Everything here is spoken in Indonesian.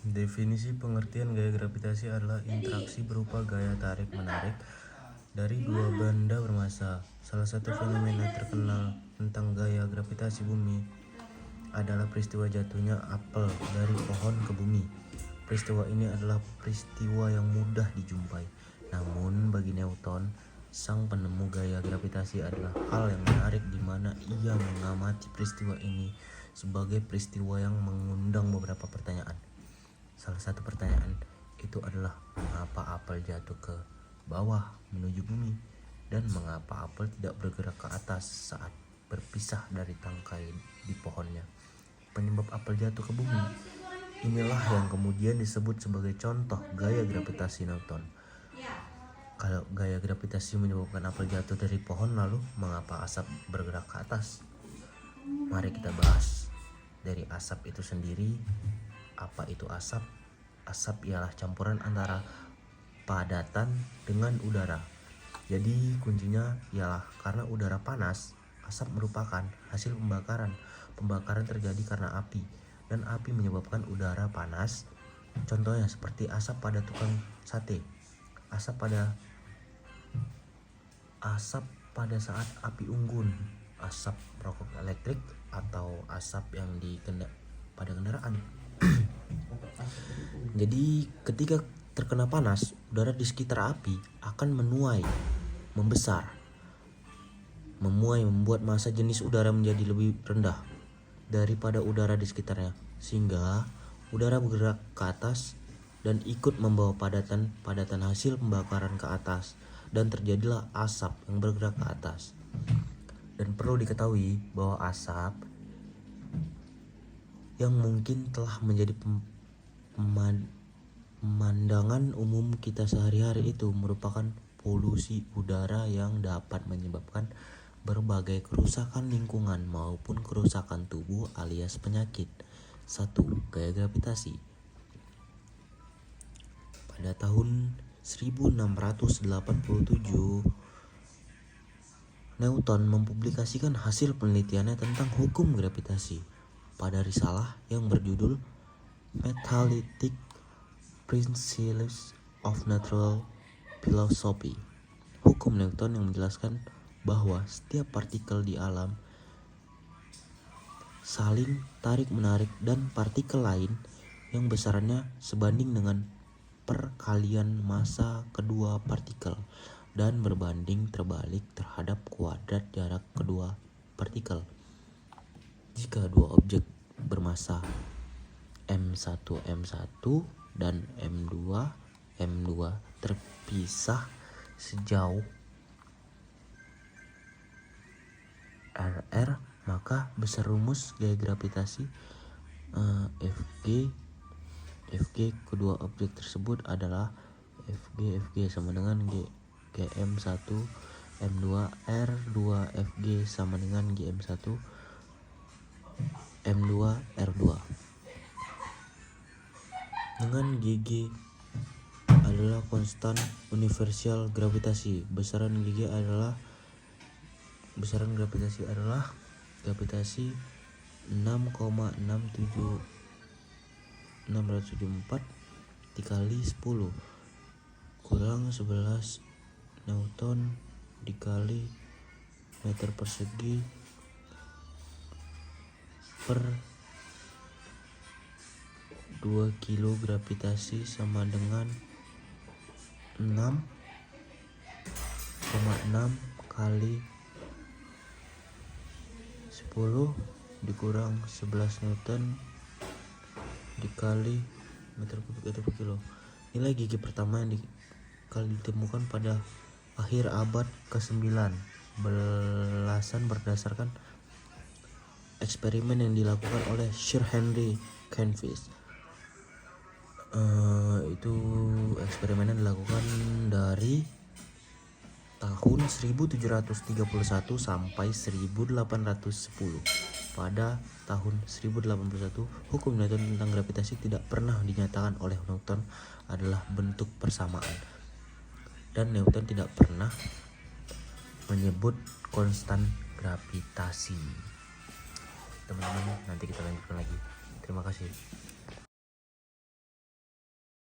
Definisi pengertian gaya gravitasi adalah interaksi berupa gaya tarik-menarik dari dua benda bermassa. Salah satu fenomena terkenal tentang gaya gravitasi bumi adalah peristiwa jatuhnya apel dari pohon ke bumi. Peristiwa ini adalah peristiwa yang mudah dijumpai. Namun bagi Newton, sang penemu gaya gravitasi adalah hal yang menarik di mana ia mengamati peristiwa ini sebagai peristiwa yang mengundang beberapa pertanyaan. Salah satu pertanyaan itu adalah mengapa apel jatuh ke bawah menuju bumi dan mengapa apel tidak bergerak ke atas saat berpisah dari tangkai di pohonnya. Penyebab apel jatuh ke bumi inilah yang kemudian disebut sebagai contoh gaya gravitasi Newton. Kalau gaya gravitasi menyebabkan apel jatuh dari pohon, lalu mengapa asap bergerak ke atas? Mari kita bahas dari asap itu sendiri. Apa itu asap? Asap ialah campuran antara padatan dengan udara. Jadi kuncinya ialah karena udara panas, asap merupakan hasil pembakaran. Pembakaran terjadi karena api, dan api menyebabkan udara panas. Contohnya seperti asap pada tukang sate, asap pada saat api unggun, asap rokok elektrik, atau asap yang pada kendaraan. Jadi ketika terkena panas, udara di sekitar api akan membesar, membuat massa jenis udara menjadi lebih rendah daripada udara di sekitarnya, sehingga udara bergerak ke atas dan ikut membawa padatan hasil pembakaran ke atas, dan terjadilah asap yang bergerak ke atas. Dan perlu diketahui bahwa asap yang mungkin telah menjadi pemandangan umum kita sehari-hari itu merupakan polusi udara yang dapat menyebabkan berbagai kerusakan lingkungan maupun kerusakan tubuh alias penyakit. 1. Gaya gravitasi. Pada tahun 1687, Newton mempublikasikan hasil penelitiannya tentang hukum gravitasi pada risalah yang berjudul Metaphysical Principles of Natural Philosophy. Hukum Newton yang menjelaskan bahwa setiap partikel di alam saling tarik-menarik dan partikel lain yang besarannya sebanding dengan perkalian massa kedua partikel dan berbanding terbalik terhadap kuadrat jarak kedua partikel. Jika dua objek bermassa M1 dan M2 terpisah sejauh r, maka besar rumus gaya gravitasi Fg kedua objek tersebut adalah Fg sama dengan Gm1 M2 R2 Fg sama dengan Gm1 M2 R2, dengan Gg adalah konstan universal gravitasi. Besaran gravitasi adalah gravitasi 6,674 dikali 10 kurang 11 Newton dikali meter persegi per 2 kilo. Gravitasi sama dengan 6,6 kali 10 dikurang 11 Newton dikali meter kubik atau per kilo. Nilai Gg pertama yang ditemukan pada akhir abad ke-9 belasan berdasarkan eksperimen yang dilakukan oleh Sir Henry Cavendish. Itu eksperimen yang dilakukan dari tahun 1731 sampai 1810. Pada tahun 1081, hukum Newton tentang gravitasi tidak pernah dinyatakan oleh Newton adalah bentuk persamaan, dan Newton tidak pernah menyebut konstan gravitasi. Teman-teman, nanti kita lanjutkan lagi. Terima kasih.